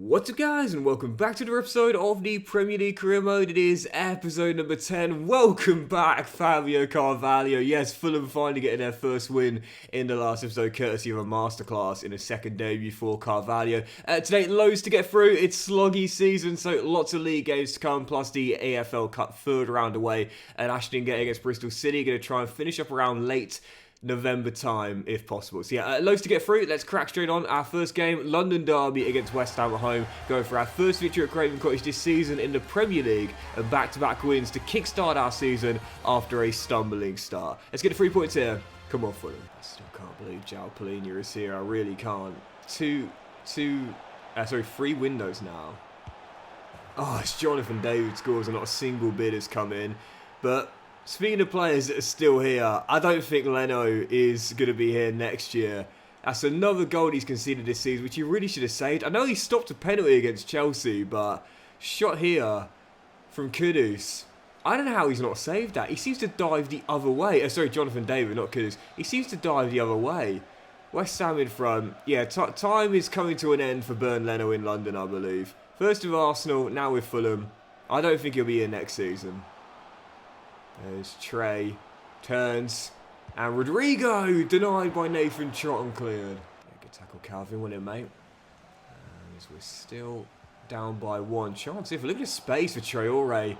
What's up guys, and welcome back to another episode of the Premier League Career Mode. It is episode number 10. Welcome back, Fabio Carvalho. Yes, Fulham finally getting their first win in the last episode, courtesy of a masterclass in a second debut for Carvalho. Today, loads to get through. It's sloggy season, so lots of league games to come, plus the AFL Cup third round away. And Ashton getting against Bristol City, going to try and finish up around late November time, if possible. So yeah, loads to get through. Let's crack straight on. Our first game, London derby against West Ham at home. Going for our first victory at Craven Cottage this season in the Premier League, and back-to-back wins to kickstart our season after a stumbling start. Let's get the 3 points here. Come on, Fulham. I still can't believe João Palhinha is here. I really can't. Three windows now. Oh, it's Jonathan David scores and not a single bid has come in. But speaking of players that are still here, I don't think Leno is going to be here next year. That's another goal he's conceded this season, which he really should have saved. I know he stopped a penalty against Chelsea, but shot here from Kudus. I don't know how he's not saved that. He seems to dive the other way. Sorry, Jonathan David, not Kudus. He seems to dive the other way. West Ham in front. Yeah, time is coming to an end for Bernd Leno in London, I believe. First with Arsenal, now with Fulham. I don't think he'll be here next season. There's Trey, turns, and Rodrigo denied by Nathan Trott and cleared. Yeah, good tackle, Calvin, wasn't it, mate? And as we're still down by one chance. If look at the space for Traore.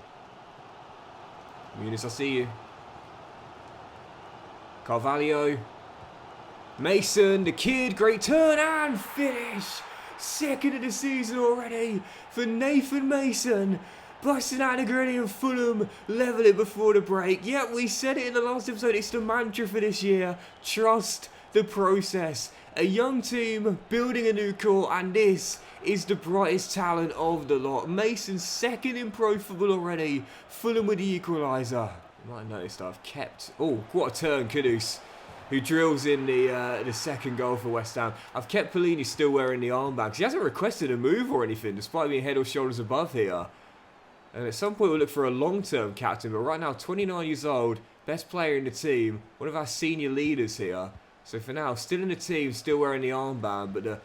Muniz, I see you. Carvalho, Mason, the kid, great turn and finish. Second of the season already for Nathan Mason. Busting out the granny and Fulham level it before the break. Yep, we said it in the last episode. It's the mantra for this year. Trust the process. A young team building a new core, and this is the brightest talent of the lot. Mason's second in pro football already. Fulham with the equaliser. You might have noticed I've kept... Oh, what a turn, Kudus, who drills in the second goal for West Ham. I've kept Palhinha still wearing the armband because he hasn't requested a move or anything, despite being head or shoulders above here. And at some point we'll look for a long-term captain, but right now 29 years old, best player in the team, one of our senior leaders here. So for now, still in the team, still wearing the armband, but the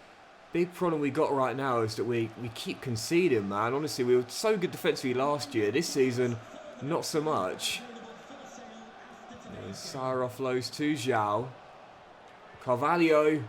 big problem we got right now is that we keep conceding, man. Honestly, we were so good defensively last year. This season, not so much. Sarah offloads to João. Carvalho.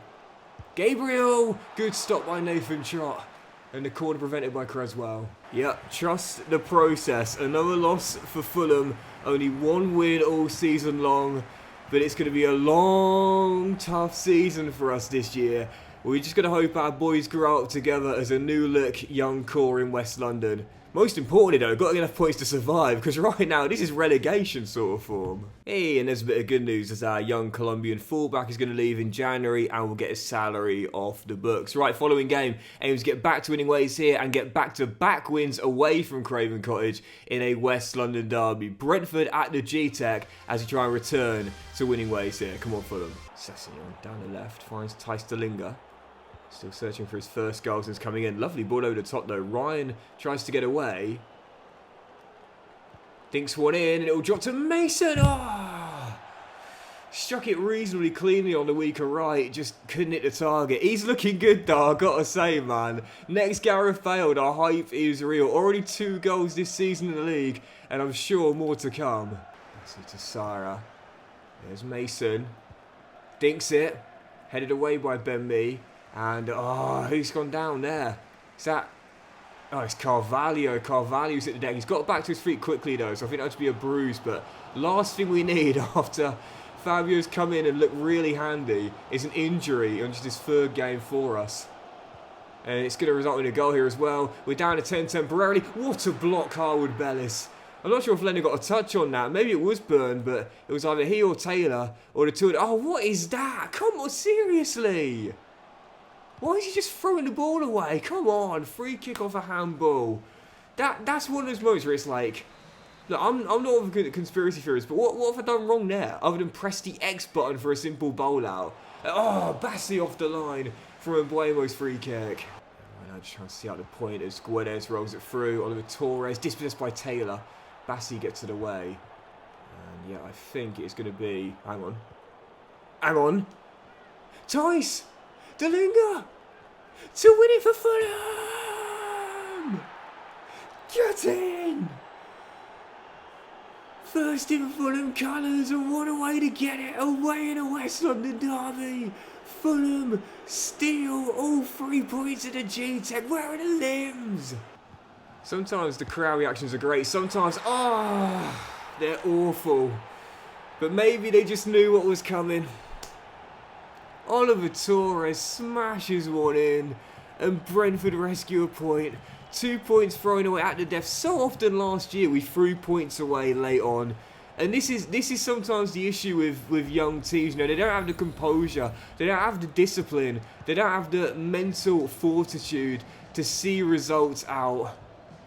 Gabriel! Good stop by Nathan Trott. And the corner prevented by Creswell. Yep, trust the process. Another loss for Fulham. Only one win all season long. But it's going to be a long, tough season for us this year. We're just going to hope our boys grow up together as a new-look young core in West London. Most importantly though, got to get enough points to survive, because right now this is relegation sort of form. Hey, and there's a bit of good news as our young Colombian fullback is going to leave in January and will get his salary off the books. Right, following game, aims to get back to winning ways here and get back-to-back wins away from Craven Cottage in a West London derby. Brentford at the G-Tech as we try and return to winning ways here. Come on, Fulham. Sessegnon down the left, finds Thijs de Linga. Still searching for his first goal since coming in. Lovely ball over the top though. Ryan tries to get away. Dinks one in and it'll drop to Mason. Oh! Struck it reasonably cleanly on the weaker right. Just couldn't hit the target. He's looking good though, I've got to say, man. Next Gareth Bale, our hype is real. Already 2 goals this season in the league, and I'm sure more to come. That's it to Sarah. There's Mason. Dinks it. Headed away by Ben Mee. And, who's gone down there? Is that... Oh, it's Carvalho. Carvalho's hit the deck. He's got back to his feet quickly, though, so I think that would be a bruise. But last thing we need after Fabio's come in and looked really handy is an injury on just his third game for us. And it's going to result in a goal here as well. We're down to 10 temporarily. What a block, Harwood Bellis. I'm not sure if Lennon got a touch on that. Maybe it was Byrne, but it was either he or Taylor or the two. Oh, what is that? Come on, seriously. Why is he just throwing the ball away? Come on, free kick off a handball. That's one of those moments where it's like, look, I'm not a good conspiracy theorist, but what have I done wrong there? Other than press the X button for a simple bowl out. Oh, Bassi off the line from Mbuemo's free kick. I'm just trying to see out the point as Guedes rolls it through. Oliver Torres, dispossessed by Taylor. Bassi gets it away. And yeah, I think it's going to be... Hang on. Thijs! De Linga! To win it for Fulham! Get in! First in Fulham colours, and what a way to get it away in a West London derby. Fulham steal all 3 points in the G-Tech. Where are the limbs? Sometimes the crowd reactions are great, sometimes, they're awful. But maybe they just knew what was coming. Oliver Torres smashes one in, and Brentford rescue a point. 2 points thrown away at the death. So often last year we threw points away late on. And this is sometimes the issue with young teams. You know, they don't have the composure, they don't have the discipline, they don't have the mental fortitude to see results out.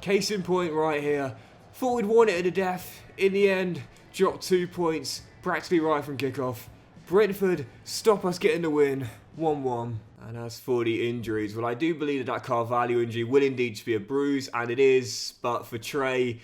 Case in point right here. Thought we'd won it at the death. In the end, dropped 2 points, practically right from kickoff. Brentford stop us getting the win. 1-1. And as for the injuries, well, I do believe that Carvalho injury will indeed be a bruise, and it is, but for Trey,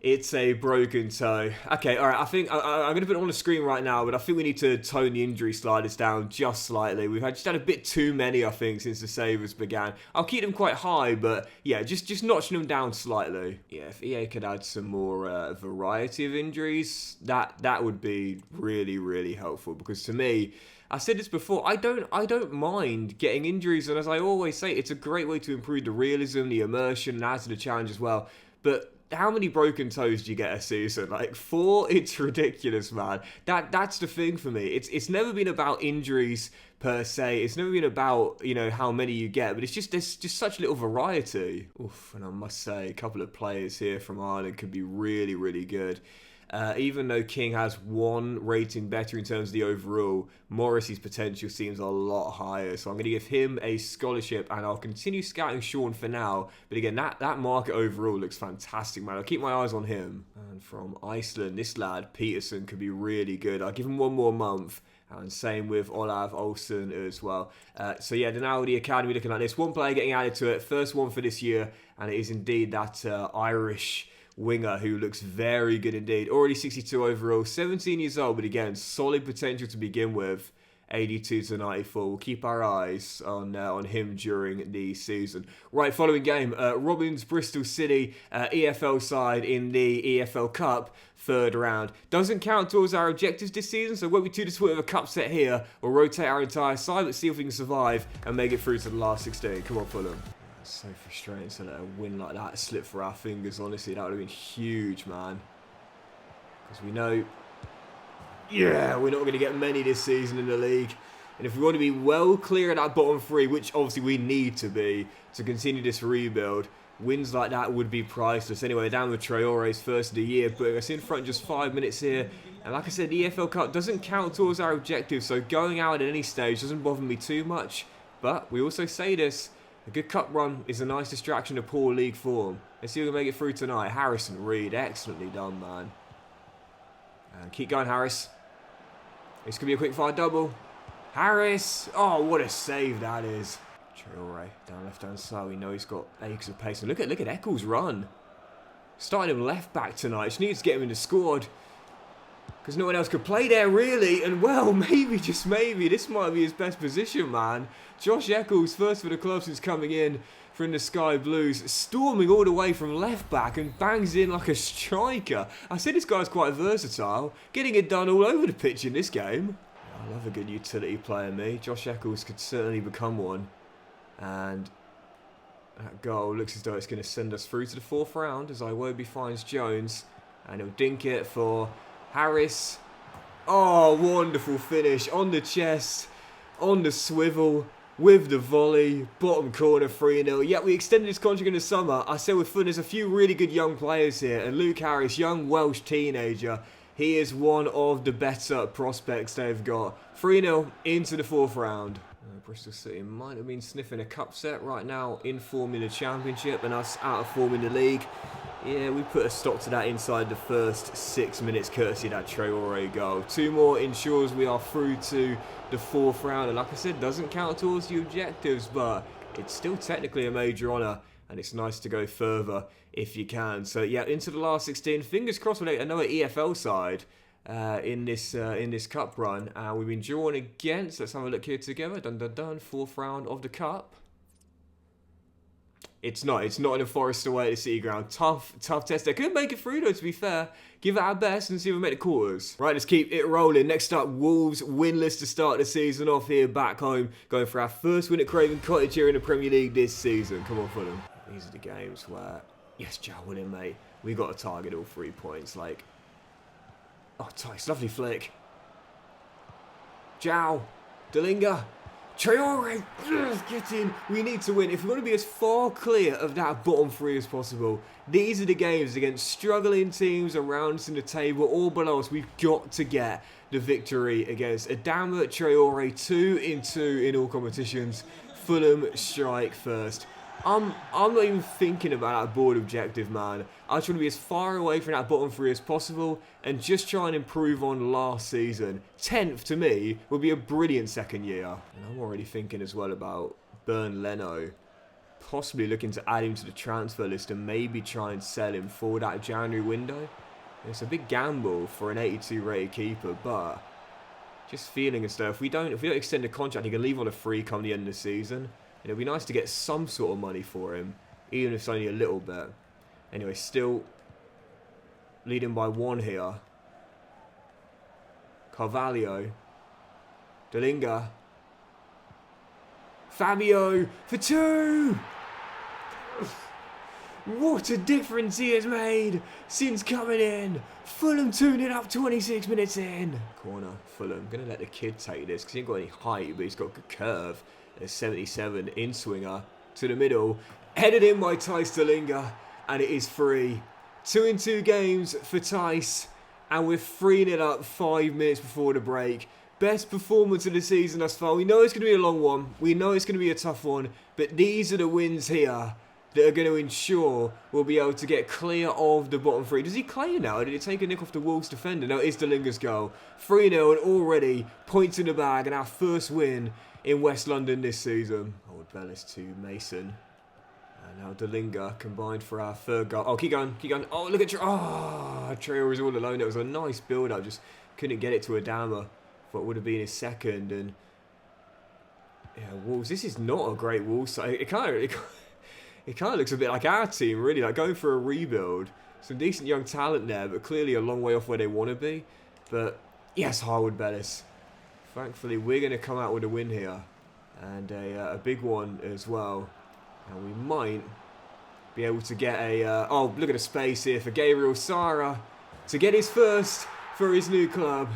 it's a broken toe. Okay, alright, I think I'm going to put it on the screen right now, but I think we need to tone the injury sliders down just slightly. We've just had a bit too many, I think, since the savers began. I'll keep them quite high, but yeah, just notching them down slightly. Yeah, if EA could add some more variety of injuries, that would be really, really helpful, because to me, I said this before, I don't mind getting injuries, and as I always say, it's a great way to improve the realism, the immersion, and add to the challenge as well. But how many broken toes do you get a season? Like 4? It's ridiculous, man. That's the thing for me. It's never been about injuries per se. It's never been about, you know, how many you get, but it's just there's just such little variety. Oof, and I must say, a couple of players here from Ireland could be really, really good. Even though King has 1 rating better in terms of the overall, Morrissey's potential seems a lot higher. So I'm going to give him a scholarship, and I'll continue scouting Sean for now. But again, that market overall looks fantastic, man. I'll keep my eyes on him. And from Iceland, this lad, Peterson, could be really good. I'll give him 1 more month. And same with Olav Olsen as well. So yeah, now the academy looking like this. 1 player getting added to it. First one for this year. And it is indeed that Irish winger who looks very good indeed. Already 62 overall, 17 years old, but again, solid potential to begin with. 82 to 94. We'll keep our eyes on him during the season. Right, following game, Robins Bristol City EFL side in the EFL Cup 3rd round. Doesn't count towards our objectives this season, so won't be too disappointed with a cup set here. We'll rotate our entire side, but see if we can survive and make it through to the last 16. Come on, Fulham. So frustrating to let a win like that slip through our fingers. Honestly, that would have been huge, man. Because we know, yeah, we're not going to get many this season in the league. And if we want to be well clear of that bottom 3, which obviously we need to be to continue this rebuild, wins like that would be priceless. Anyway, down with Traore's first of the year, putting us in front just 5 minutes here. And like I said, the EFL Cup doesn't count towards our objectives, so going out at any stage doesn't bother me too much. But we also say this, a good cup run is a nice distraction to poor league form. Let's see if we can make it through tonight. Harrison Reed, excellently done, man. And keep going, Harris. This could be a quick fire double. Harris! Oh, what a save that is. Traore down left-hand side. We know he's got acres of pace. And look at Eccles' run. Starting him left back tonight. Just needs to get him in the squad. Because no one else could play there, really. And, well, maybe, just maybe, this might be his best position, man. Josh Eccles, first for the club since coming in from the Sky Blues, storming all the way from left back and bangs in like a striker. I said this guy's quite versatile, getting it done all over the pitch in this game. I love a good utility player, me. Josh Eccles could certainly become one. And that goal looks as though it's going to send us through to the 4th round as Iwobi finds Jones. And he'll dink it for Harris. Oh, wonderful finish on the chest, on the swivel, with the volley, bottom corner 3-0. Yeah, we extended his contract in the summer. I said with Fulham, there's a few really good young players here. And Luke Harris, young Welsh teenager, he is one of the better prospects they've got. 3-0 into the 4th round. Bristol City might have been sniffing a cup set right now, in form in the Championship and us out of form in the league. Yeah, we put a stop to that inside the first 6 minutes, courtesy of that Traore goal. 2 more ensures we are through to the 4th round. And like I said, doesn't count towards the objectives, but it's still technically a major honour. And it's nice to go further if you can. So yeah, into the last 16. Fingers crossed we'll another EFL side in this cup run. We've been drawn against. Let's have a look here together. Dun dun dun. 4th round of the cup. It's not. It's not in a Forest away at the City Ground. Tough test. They could make it through though, to be fair. Give it our best and see if we make the quarters. Right, let's keep it rolling. Next up, Wolves winless to start the season off here back home. Going for our first win at Craven Cottage here in the Premier League this season. Come on, Fulham. These are the games where, yes, Joe William, mate. We got to target all 3 points. Like, oh, Tice, lovely flick. Jow, Dalinga. Traore, get in. We need to win. If we want to be as far clear of that bottom 3 as possible, these are the games against struggling teams around us in the table or below us. We've got to get the victory against Adama Traore, 2 in 2 in all competitions. Fulham strike first. I'm not even thinking about that board objective, man. I just want to be as far away from that bottom 3 as possible and just try and improve on last season. 10th, to me, would be a brilliant second year. And I'm already thinking as well about Bern Leno. Possibly looking to add him to the transfer list and maybe try and sell him for that January window. It's a big gamble for an 82 rated keeper, but just feeling as though if we don't extend the contract, he can leave on a free come the end of the season. It'd be nice to get some sort of money for him, even if it's only a little bit. Anyway, still leading by 1 here. Carvalho. Dalinga. Fabio for 2! What a difference he has made since coming in. Fulham 2-0 up 26 minutes in. Corner, Fulham. I'm going to let the kid take this because he ain't got any height, but he's got good curve. A 77 in swinger to the middle, headed in by Tice Dalinga, and it is free. 2 in 2 games for Tice, and we're 3-0 up 5 minutes before the break. Best performance of the season thus far. We know it's going to be a long one. We know it's going to be a tough one, but these are the wins here that are going to ensure we'll be able to get clear of the bottom 3. Does he clear now? Or did it take a nick off the Wolves defender? No, it's Dalinga's goal. 3-0 and already points in the bag and our first win in West London this season. Old Bellis to Mason. And now Dalinga combined for our 3rd goal. Oh, keep going, keep going. Oh, look at Traore was all alone. It was a nice build-up. Just couldn't get it to Adama for what would have been his 2nd. And yeah, Wolves. This is not a great Wolves side. It kind of looks a bit like our team, really. Like going for a rebuild. Some decent young talent there, but clearly a long way off where they want to be. But yes, Harwood Bellis. Thankfully, we're going to come out with a win here. And a big one as well. And we might be able to get a... oh, look at the space here for Gabriel Sara to get his first for his new club.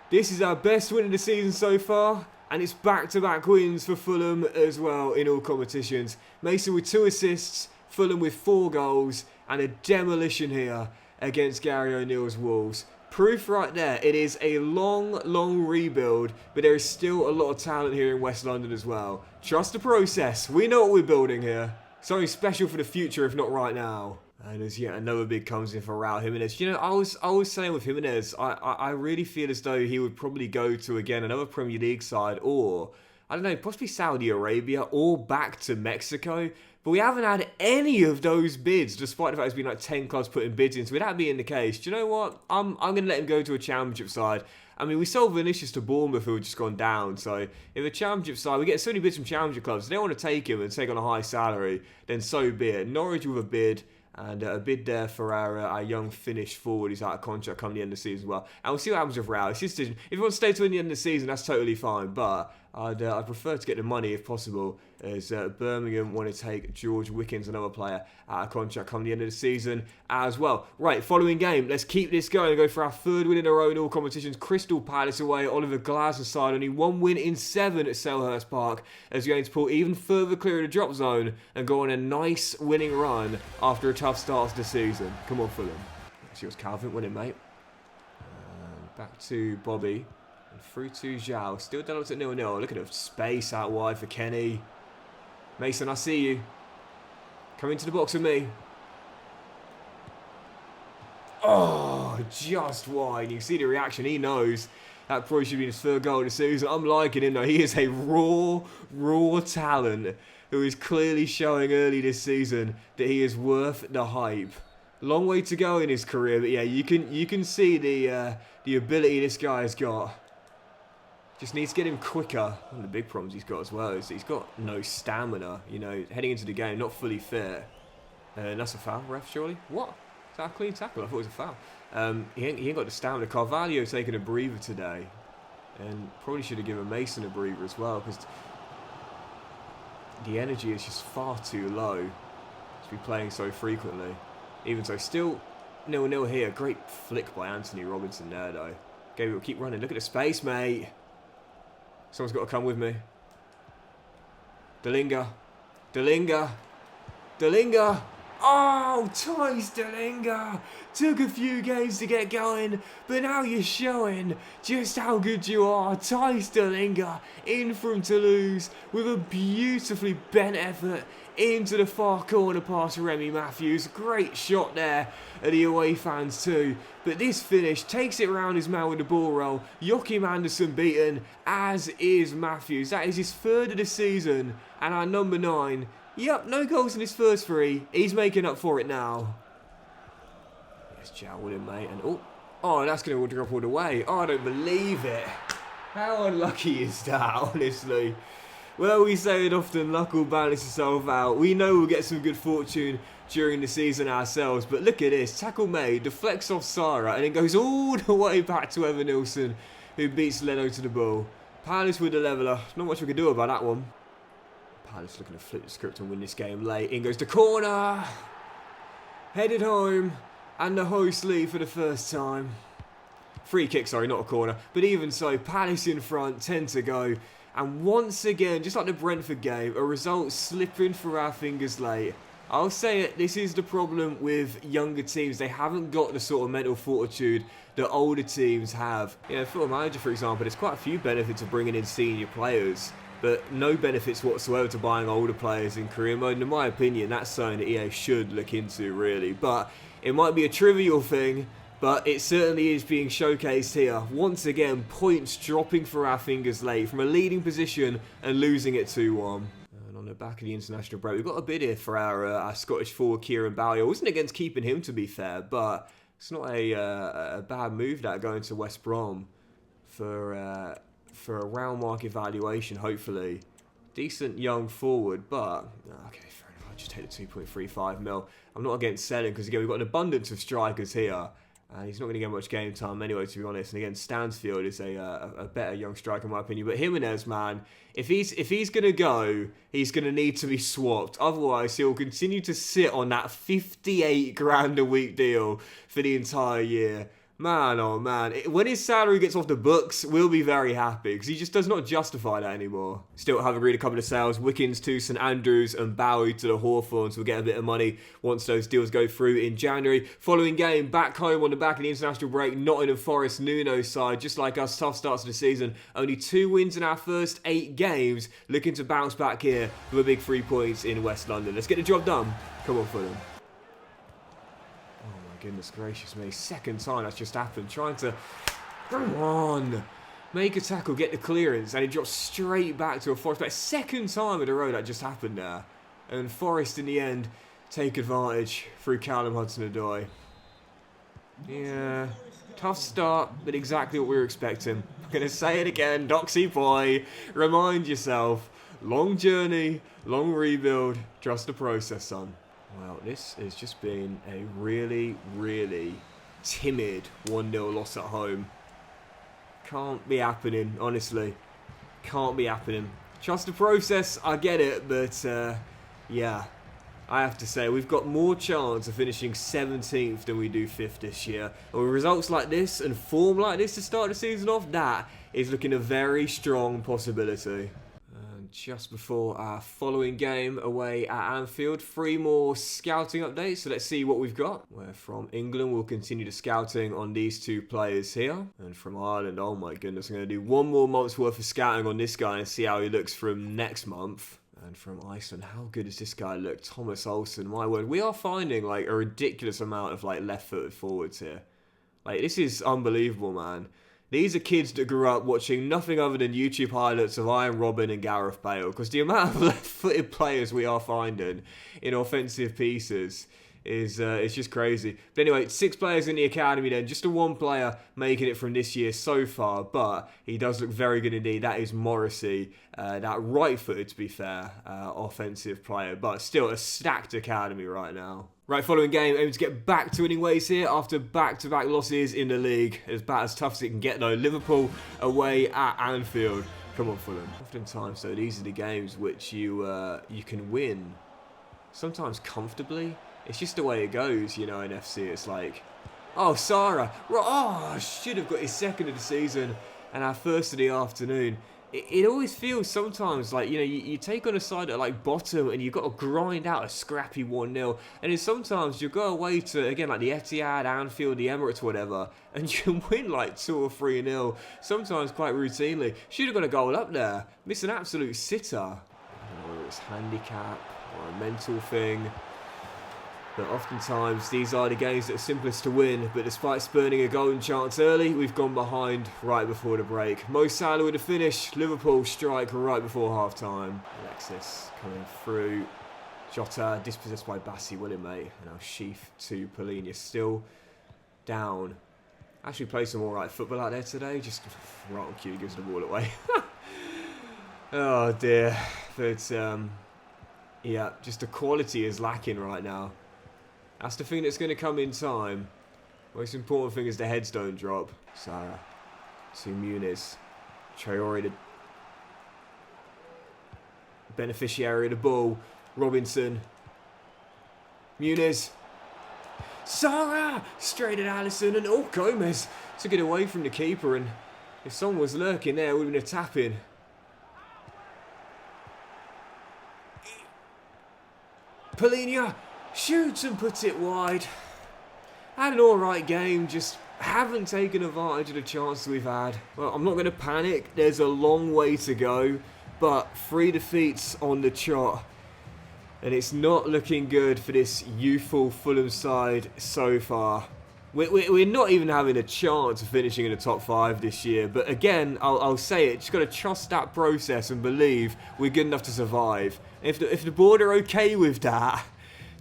This is our best win of the season so far. And it's back-to-back wins for Fulham as well in all competitions. Mason with 2 assists, Fulham with 4 goals, and a demolition here against Gary O'Neill's Wolves. Proof right there, it is a long rebuild, but there is still a lot of talent here in West London as well. Trust the process. We know what we're building here. Something special for the future, if not right now. And as yet another big comes in for Raul Jimenez. You know, I was saying with Jimenez, I really feel as though he would probably go to, again, another Premier League side or, I don't know, possibly Saudi Arabia or back to Mexico. But we haven't had any of those bids, despite the fact there's been like 10 clubs putting bids in. So with that being the case, do you know what? I'm going to let him go to a Championship side. I mean, we sold Vinicius to Bournemouth, who had just gone down. So if a Championship side, we get so many bids from Championship clubs, if they want to take him and take on a high salary, then so be it. Norwich with a bid. And a bid there for our young Finnish forward who's out of contract come the end of the season as well. And we'll see what happens with Raul. It's his decision. If he wants to stay to the end of the season, that's totally fine. But I'd prefer to get the money if possible, as Birmingham want to take George Wickens, another player, out of contract come the end of the season as well. Right, following game, let's keep this going and go for our 3rd win in a row in all competitions. Crystal Palace away, Oliver Glasner's side, only 1 win in 7 at Selhurst Park, as we're going to pull even further clear of the drop zone and go on a nice winning run after a tough start to the season. Come on, Fulham. Let's see what's Calvin winning, mate. Back to Bobby. And through to Zhao. Still developed at 0-0. Look at the space out wide for Kenny. Mason, I see you. Come into the box with me. Oh, just wide. You can see the reaction. He knows that probably should be his 3rd goal of the season. I'm liking him though. He is a raw talent who is clearly showing early this season that he is worth the hype. Long way to go in his career, but yeah, you can see the ability this guy has got. Just needs to get him quicker. One of the big problems he's got as well is that he's got no stamina, you know, heading into the game, not fully fit. And that's a foul, ref, surely? What? Is that a clean tackle? I thought it was a foul. He ain't got the stamina. Carvalho taking a breather today. And probably should have given Mason a breather as well, because the energy is just far too low to be playing so frequently. Even so, still 0-0 here. Great flick by Anthony Robinson there, though. Gabriel, keep running. Look at the space, mate. Someone's got to come with me. Dalinga. Dalinga. Dalinga. Oh, Thijs Dalinga. Took a few games to get going, but now you're showing just how good you are. Thijs Dalinga in from Toulouse with a beautifully bent effort into the far corner past Remy Matthews. Great shot there at the away fans too. But this finish takes it round his man with the ball roll. Joachim Andersen beaten, as is Matthews. That is his third of the season. And our number 9, yep, no goals in his first 3. He's making up for it now. Yes, Jow with him, mate. And oh, that's going to drop all the way. Oh, I don't believe it. How unlucky is that, honestly? Well, we say it often, luck will balance itself out. We know we'll get some good fortune during the season ourselves, but look at this. Tackle made, deflects off Sarah, and it goes all the way back to Evan Nilsson, who beats Leno to the ball. Palace with the leveller. Not much we can do about that one. Palace looking to flip the script and win this game late. In goes the corner. Headed home, and the hosts lead for the first time. Free kick, sorry, not a corner. But even so, Palace in front, 10 to go. And once again, just like the Brentford game, a result slipping through our fingers late. I'll say it, this is the problem with younger teams. They haven't got the sort of mental fortitude that older teams have. You know, for a manager, for example, there's quite a few benefits of bringing in senior players, but no benefits whatsoever to buying older players in career mode. And in my opinion, that's something that EA should look into, really. But it might be a trivial thing, but it certainly is being showcased here. Once again, points dropping through our fingers late from a leading position and losing it 2-1. And on the back of the international break, we've got a bid here for our Scottish forward, Kieran Bowyer. I wasn't against keeping him, to be fair, but it's not a bad move, that, going to West Brom for a round market valuation, hopefully. Decent young forward, but okay, fair enough. I'll just take the 2.35 mil. I'm not against selling, because again, we've got an abundance of strikers here. And he's not going to get much game time anyway, to be honest. And again, Stansfield is a better young striker, in my opinion. But Jimenez, man, if he's going to go, he's going to need to be swapped. Otherwise, he'll continue to sit on that 58 grand a week deal for the entire year. Man, oh man, when his salary gets off the books, we'll be very happy, because he just does not justify that anymore. Still have agreed a couple of sales, Wickens to St Andrews and Bowie to the Hawthorns. We'll get a bit of money once those deals go through in January. Following game, back home on the back of the international break, Nottingham Forest, Nuno's side, just like us, tough starts to the season. Only 2 wins in our first 8 games, looking to bounce back here with a big 3 points in West London. Let's get the job done. Come on, Fulham. Goodness gracious me, second time that's just happened. Trying to, come on, make a tackle, get the clearance, and he drops straight back to a Forest player. Second time in a row that just happened there. And Forest in the end take advantage through Callum Hudson-Odoi. Yeah, tough start, but exactly what we were expecting. I'm going to say it again, Doxy boy, remind yourself, long journey, long rebuild, trust the process, son. Well, this has just been a really, really timid 1-0 loss at home. Can't be happening, honestly. Can't be happening. Trust the process, I get it, but yeah. I have to say, we've got more chance of finishing 17th than we do 5th this year. And with results like this and form like this to start the season off, that is looking a very strong possibility. Just before our following game away at Anfield, 3 more scouting updates, so let's see what we've got. Where from England, we'll continue the scouting on these 2 players here. And from Ireland, oh my goodness, I'm going to do 1 more month's worth of scouting on this guy and see how he looks from next month. And from Iceland, how good does this guy look? Thomas Olsen, my word. We are finding like a ridiculous amount of like left-footed forwards here. Like, this is unbelievable, man. These are kids that grew up watching nothing other than YouTube highlights of Iron Robin and Gareth Bale, because the amount of left-footed players we are finding in offensive pieces is it's just crazy. But anyway, 6 players in the academy then. Just a 1 player making it from this year so far, but he does look very good indeed. That is Morrissey, that right-footed, to be fair, offensive player, but still a stacked academy right now. Right, following game, aiming to get back to winning ways here after back-to-back losses in the league. It's about as tough as it can get though. Liverpool away at Anfield. Come on, Fulham. Oftentimes, though, these are the games which you can win, sometimes comfortably. It's just the way it goes, you know, in FC. It's like, oh, Sarah, oh, should have got his 2nd of the season and our 1st of the afternoon. It always feels sometimes like, you know, you take on a side at like bottom and you've got to grind out a scrappy 1-0. And then sometimes you go away to, again, like the Etihad, Anfield, the Emirates, whatever, and you can win like 2 or 3-0, sometimes quite routinely. Should have got a goal up there. Missed an absolute sitter. I don't know whether it's handicap or a mental thing. But oftentimes, these are the games that are simplest to win. But despite spurning a golden chance early, we've gone behind right before the break. Mo Salah with a finish. Liverpool strike right before half-time. Alexis coming through. Jota dispossessed by Bassi, will it, mate? And now Sheaf to Polina. Still down. Actually played some alright football out there today. Just right on cue, gives the ball away. Oh, dear. But, yeah, just the quality is lacking right now. That's the thing that's going to come in time. Most important thing is the heads don't drop. Sarah to Muniz. Traore, the beneficiary of the ball. Robinson. Muniz. Sarah! Straight at Alisson, and oh, Gomez took it away from the keeper, and if someone was lurking there, it would have been a tap-in. Polina shoots and puts it wide. Had an alright game, just haven't taken advantage of the chances we've had. Well, I'm not going to panic, there's a long way to go, but 3 defeats on the trot. And it's not looking good for this youthful Fulham side so far. We're not even having a chance of finishing in the top 5 this year. But again, I'll say it, just got to trust that process and believe we're good enough to survive. If the board are okay with that,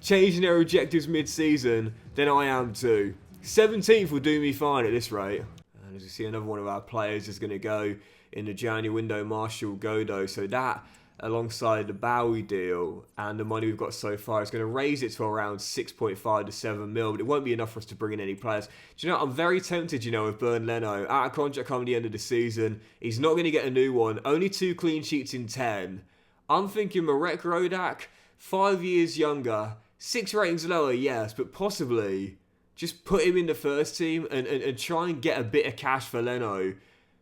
changing their objectives mid-season, then I am too. 17th will do me fine at this rate. And as you see, another one of our players is going to go in the January window, Marshall Godo. So that, alongside the Bowie deal and the money we've got so far, is going to raise it to around 6.5 to 7 mil, but it won't be enough for us to bring in any players. Do you know, I'm very tempted, you know, with Bernd Leno. Out of contract coming the end of the season. He's not going to get a new one. Only 2 clean sheets in 10. I'm thinking Marek Rodak, 5 years younger, 6 ratings lower, yes, but possibly just put him in the first team and try and get a bit of cash for Leno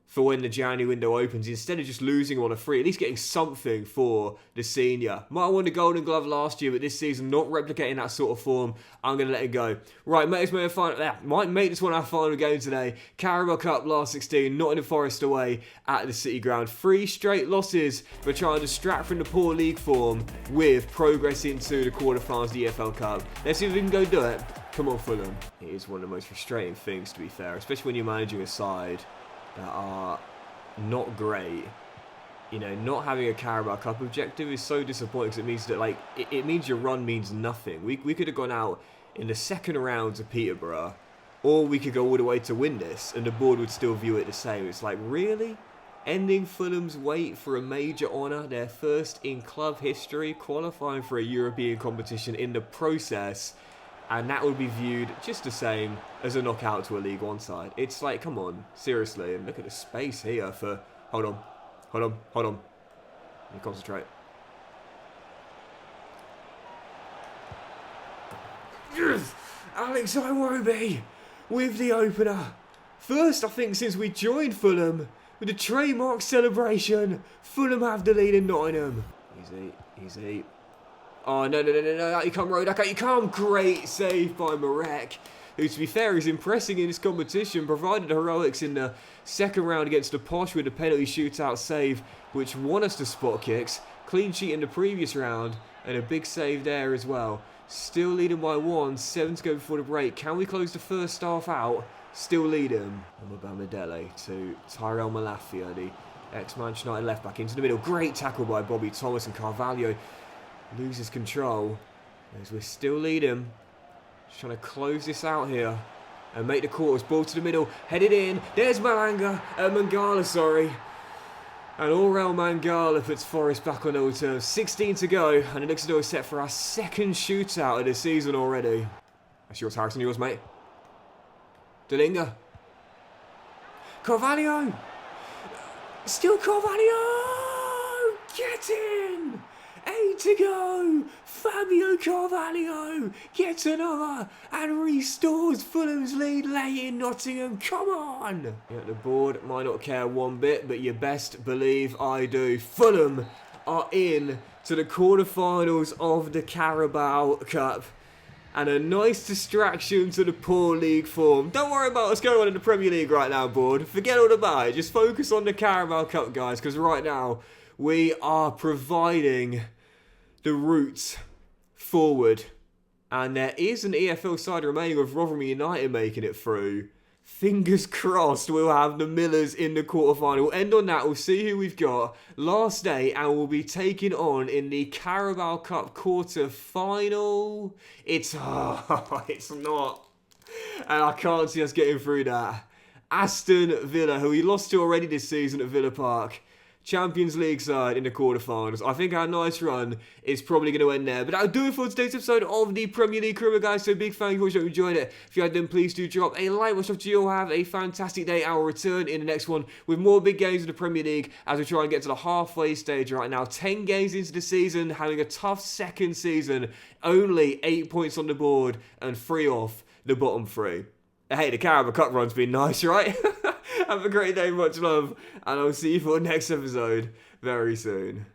for when the January window opens, instead of just losing him on a free, at least getting something for the senior. Might have won the Golden Glove last year, but this season, not replicating that sort of form, I'm going to let it go. Right, might make this one our final game today. Carabao Cup last 16, Nottingham Forest away at the City Ground. 3 straight losses. We're trying to distract from the poor league form with progress into the quarterfinals of the EFL Cup. Let's see if we can go do it. Come on, Fulham. It is one of the most frustrating things, to be fair, especially when you're managing a side that are not great. You know, not having a Carabao Cup objective is so disappointing, because it means that, like, it means your run means nothing. We could have gone out in the second round to Peterborough, or we could go all the way to win this, and the board would still view it the same. It's like, really? Ending Fulham's wait for a major honour, their first in club history, qualifying for a European competition in the process, and that would be viewed just the same as a knockout to a League One side. It's like, come on, seriously. And look at the space here for... Hold on. Let me concentrate. Yes! Alex Iwobi with the opener. First, I think, since we joined Fulham, with the trademark celebration, Fulham have the lead in Nottingham. Easy. Oh, no. Out you come, Rodak. Out you come. Great save by Marek, who, to be fair, is impressing in this competition. Provided heroics in the second round against the Posh with a penalty shootout save, which won us the spot kicks. Clean sheet in the previous round, and a big save there as well. Still leading by 1. 7 to go before the break. Can we close the first half out? Still leading. Omobamidele to Tyrell Malafia, the ex-Manchester United left-back, into the middle. Great tackle by Bobby Thomas, and Carvalho loses control as we're still leading. Just trying to close this out here and make the quarters. Ball to the middle, headed in. There's Mangala, sorry. And Aurel Mangala puts Forest back on old terms. 16 to go, and it looks as though we're set for our second shootout of the season already. That's yours, Harrison. Yours, mate. Delinga. Carvalho. Still Carvalho. Get in. 8 to go. Fabio Carvalho gets another and restores Fulham's lead late in Nottingham. Come on. Yeah, the board might not care one bit, but you best believe I do. Fulham are in to the quarterfinals of the Carabao Cup. And a nice distraction to the poor league form. Don't worry about what's going on in the Premier League right now, board. Forget all about it. Just focus on the Carabao Cup, guys, because right now we are providing the route forward. And there is an EFL side remaining with Rotherham United making it through. Fingers crossed we'll have the Millers in the quarterfinal. We'll end on that. We'll see who we've got. Last day, and we'll be taking on in the Carabao Cup quarter-final. It's not. And I can't see us getting through that. Aston Villa, who we lost to already this season at Villa Park. Champions League side in the quarterfinals. I think our nice run is probably going to end there. But that'll do it for today's episode of the Premier League Career, guys. So big thank you for you enjoyed it. If you had them, please do drop a like. What's up to you all? Have a fantastic day. I will return in the next one with more big games in the Premier League as we try and get to the halfway stage right now. 10 games into the season, having a tough second season. Only 8 points on the board and 3 off the bottom 3. Hey, the Carabao Cup run's been nice, right? Have a great day, much love, and I'll see you for the next episode very soon.